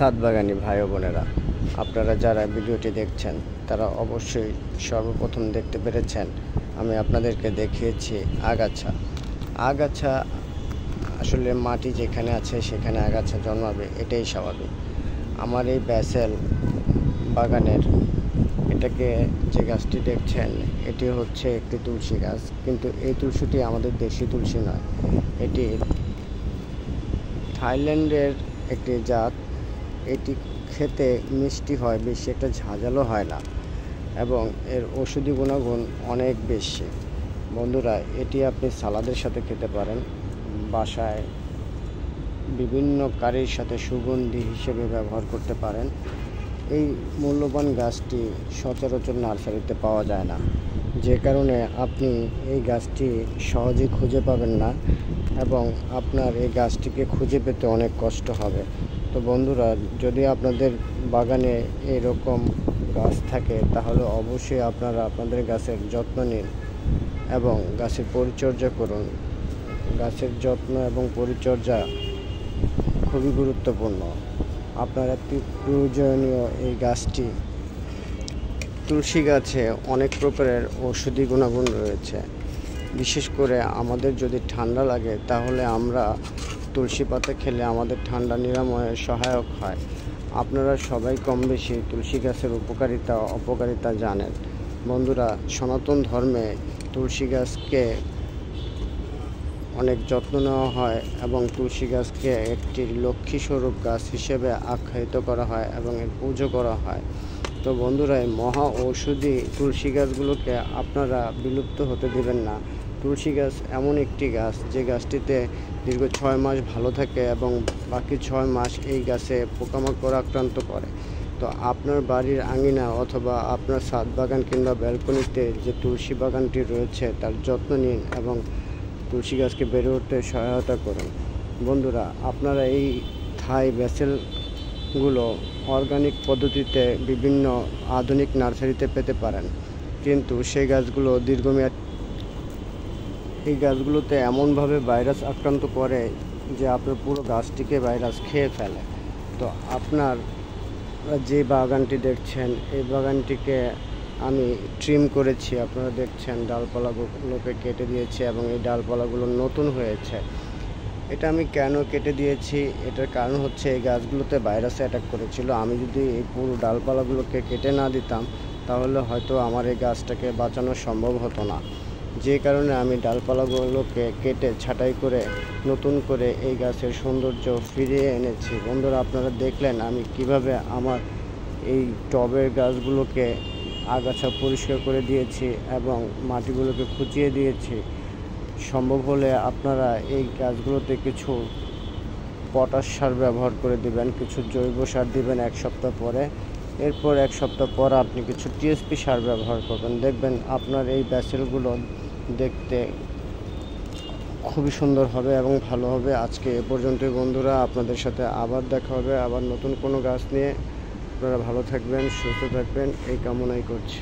ছাদ বাগানি ভাই ও বোনেরা, আপনারা যারা ভিডিওটি দেখছেন তারা অবশ্যই সর্বপ্রথম দেখতে পেরেছেন আমি আপনাদেরকে দেখিয়েছি আগাছা। আসলে মাটি যেখানে আছে সেখানে আগাছা জন্মাবে, এটাই স্বাভাবিক। আমার এই ব্যাসেল বাগানের এটাকে যে গাছটি দেখছেন এটি হচ্ছে একটি তুলসী গাছ, কিন্তু এই তুলসীটি আমাদের দেশি তুলসী নয়, এটি থাইল্যান্ডের একটি জাত। এটি খেতে মিষ্টি হয়, বেশি একটা ঝাঁঝালো হয় না এবং এর ঔষধি গুণাগুণ অনেক বেশি। বন্ধুরা, এটি আপনি সালাদের সাথে খেতে পারেন, বাসায় বিভিন্ন কারির সাথে সুগন্ধি হিসেবে ব্যবহার করতে পারেন। এই মূল্যবান গাছটি সচরাচর নার্সারিতে পাওয়া যায় না, যে কারণে আপনি এই গাছটি সহজে খুঁজে পাবেন না এবং আপনার এই গাছটিকে খুঁজে পেতে অনেক কষ্ট হবে। তো বন্ধুরা, যদি আপনাদের বাগানে এরকম গাছ থাকে তাহলে অবশ্যই আপনারা আপনাদের গাছের যত্ন নিন এবং গাছের পরিচর্যা করুন। গাছের যত্ন এবং পরিচর্যা খুবই গুরুত্বপূর্ণ। আপনার একটি প্রয়োজনীয় এই গাছটি, তুলসী গাছে অনেক প্রকারের ঔষধি গুণাগুণ রয়েছে। বিশেষ করে আমাদের যদি ঠান্ডা লাগে তাহলে আমরা তুলসী পাতা খেলে আমাদের ঠান্ডা নিরাময়ে সহায়ক হয়। আপনারা সবাই কম বেশি তুলসী গাছের উপকারিতা অপকারিতা জানেন। বন্ধুরা, সনাতন ধর্মে তুলসী গাছকে অনেক যত্ন নেওয়া হয় এবং তুলসী গাছকে একটি লক্ষ্মী স্বরূপ গাছ হিসেবে আখ্যায়িত করা হয় এবং এর পুজো করা হয়। তো বন্ধুরা, এই মহা ঔষধি তুলসী গাছগুলোকে আপনারা বিলুপ্ত হতে দিবেন না। তুলসী গাছ এমন একটি গাছ যে গাছটিতে দীর্ঘ 6 মাস ভালো থাকে এবং বাকি 6 মাস এই গাছে পোকামাকড় আক্রান্ত করে। তো আপনার বাড়ির আঙিনা অথবা আপনার ছাদ বাগান কিংবা ব্যালকনিতে যে তুলসী বাগানটি রয়েছে তার যত্ন নিন এবং তুলসী গাছকে বেড়ে উঠতে সহায়তা করুন। বন্ধুরা, আপনারা এই থাই ব্যাসেলগুলো অর্গানিক পদ্ধতিতে বিভিন্ন আধুনিক নার্সারিতে পেতে পারেন, কিন্তু সেই গাছগুলো দীর্ঘমেয়াদ, এই গাছগুলোতে এমনভাবে ভাইরাস আক্রান্ত করে যে আপনার পুরো গাছটিকে ভাইরাস খেয়ে ফেলে। তো আপনার যে বাগানটি দেখছেন এই বাগানটিকে আমি ট্রিম করেছি, আপনারা দেখছেন ডালপালাগুলোকে কেটে দিয়েছি এবং এই ডালপালাগুলো নতুন হয়েছে। এটা আমি কেন কেটে দিয়েছি, এটার কারণ হচ্ছে এই গাছগুলোতে ভাইরাসে অ্যাটাক করেছিল। আমি যদি এই পুরো ডালপালাগুলোকে কেটে না দিতাম তাহলে হয়তো আমার এই গাছটাকে বাঁচানো সম্ভব হতো না, যে কারণে আমি ডালপালাগুলোকে কেটে ছাঁটাই করে নতুন করে এই গাছের সৌন্দর্য ফিরিয়ে এনেছি। বন্ধুরা, আপনারা দেখলেন আমি কিভাবে আমার এই টবের গাছগুলোকে আগাছা পরিষ্কার করে দিয়েছি এবং মাটিগুলোকে খুঁচিয়ে দিয়েছি। সম্ভব হলে আপনারা এই গাছগুলোতে কিছু পটাশ সার ব্যবহার করে দিবেন, কিছু জৈব সার দিবেন 1 সপ্তাহ পরে। এরপর 1 সপ্তাহ পর আপনি কিছু টিএসপি সার ব্যবহার করবেন, দেখবেন আপনার এই ব্যাসেলগুলো দেখতে খুবই সুন্দর হবে এবং ভালো হবে। আজকে এ পর্যন্তই বন্ধুরা, আপনাদের সাথে আবার দেখা হবে আবার নতুন কোনো গাছ নিয়ে। আপনারা ভালো থাকবেন, সুস্থ থাকবেন, এই কামনাই করছি।